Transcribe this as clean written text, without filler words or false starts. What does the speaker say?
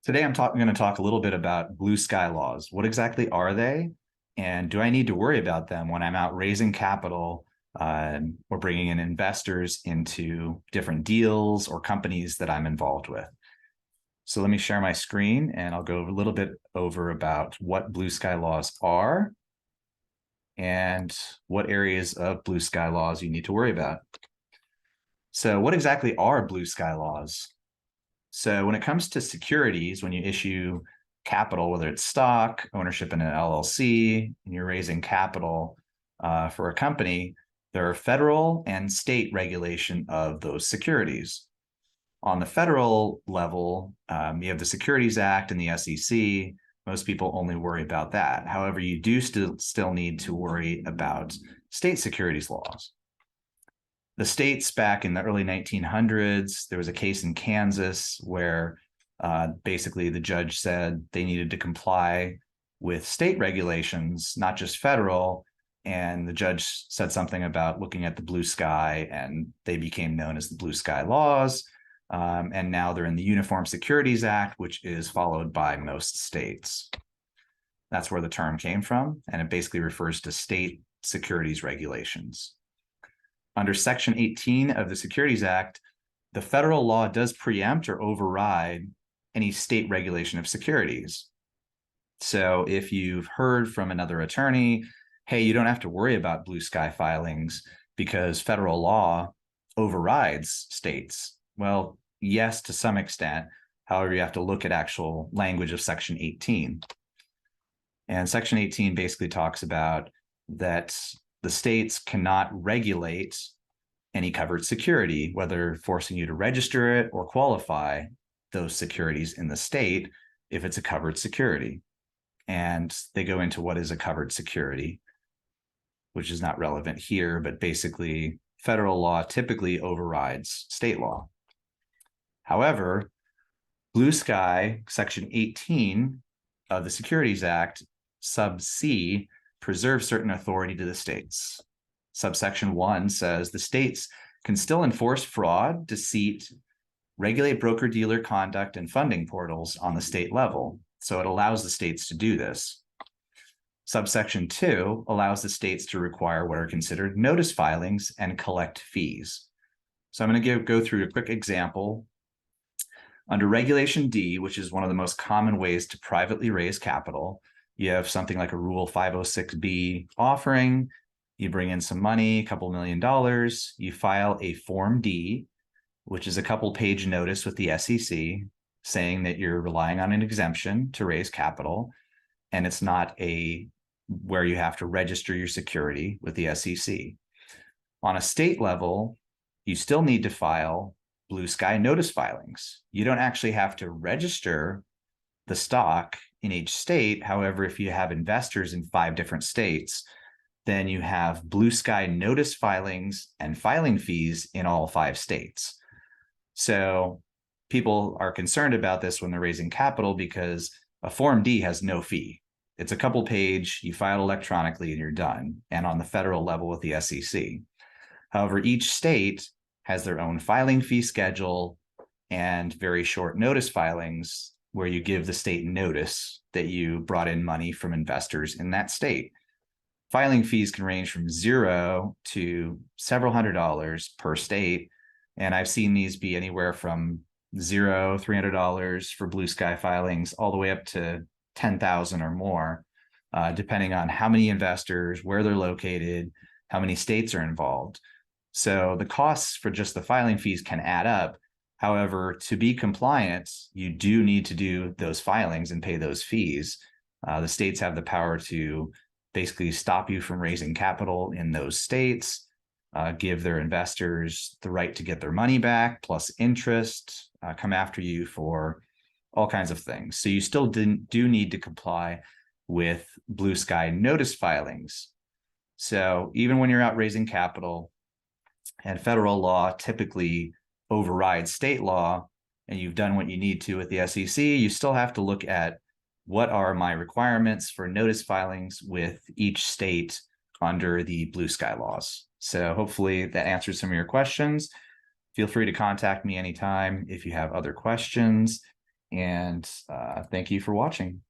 Today, I'm going to talk a little bit about blue sky laws. What exactly are they? And do I need to worry about them when I'm out raising capital or bringing in investors into different deals or companies that I'm involved with? So let me share my screen and I'll go a little bit over about what blue sky laws are and what areas of blue sky laws you need to worry about. So what exactly are blue sky laws? So when it comes to securities, when you issue capital, whether it's stock, ownership in an LLC, and you're raising capital for a company, there are federal and state regulation of those securities. On the federal level, you have the Securities Act and the SEC. Most people only worry about that. However, you do still need to worry about state securities laws. The states back in the early 1900s, there was a case in Kansas where basically the judge said they needed to comply with state regulations, not just federal. And the judge said something about looking at the blue sky, and they became known as the blue sky laws. And now they're in the Uniform Securities Act, which is followed by most states. That's where the term came from, and it basically refers to state securities regulations. Under Section 18 of the Securities Act, the federal law does preempt or override any state regulation of securities. So if you've heard from another attorney, hey, you don't have to worry about blue sky filings because federal law overrides states. Well, yes, to some extent. However, you have to look at actual language of Section 18. And Section 18 basically talks about that the states cannot regulate any covered security, whether forcing you to register it or qualify those securities in the state if it's a covered security. And they go into what is a covered security, which is not relevant here, but basically federal law typically overrides state law. However, blue sky, Section 18 of the Securities Act, sub C, preserve certain authority to the states. Subsection 1 says the states can still enforce fraud, deceit, regulate broker-dealer conduct and funding portals on the state level. So it allows the states to do this. Subsection 2 allows the states to require what are considered notice filings and collect fees. So I'm going to go through a quick example. Under Regulation D, which is one of the most common ways to privately raise capital, you have something like a Rule 506B offering. You bring in some money, a couple $1 million. You file a Form D, which is a couple-page notice with the SEC saying that you're relying on an exemption to raise capital, and it's not where you have to register your security with the SEC. On a state level, you still need to file blue sky notice filings. You don't actually have to register the stock in each state. However, if you have investors in 5 different states, then you have blue sky notice filings and filing fees in all 5 states. So people are concerned about this when they're raising capital because a Form D has no fee. It's a couple page, you file electronically and you're done, and on the federal level with the SEC. However, each state has their own filing fee schedule and very short notice filings where you give the state notice that you brought in money from investors in that state. Filing fees can range from $0 to several $100s per state. And I've seen these be anywhere from $0, $300 for blue sky filings, all the way up to $10,000 or more, depending on how many investors, where they're located, how many states are involved. So the costs for just the filing fees can add up. However, to be compliant, you do need to do those filings and pay those fees. The states have the power to basically stop you from raising capital in those states, give their investors the right to get their money back, plus interest, come after you for all kinds of things. So you still do need to comply with blue sky notice filings. So even when you're out raising capital and federal law typically overrides state law, and you've done what you need to with the SEC, you still have to look at what are my requirements for notice filings with each state under the blue sky laws. So hopefully that answers some of your questions. Feel free to contact me anytime if you have other questions. And thank you for watching.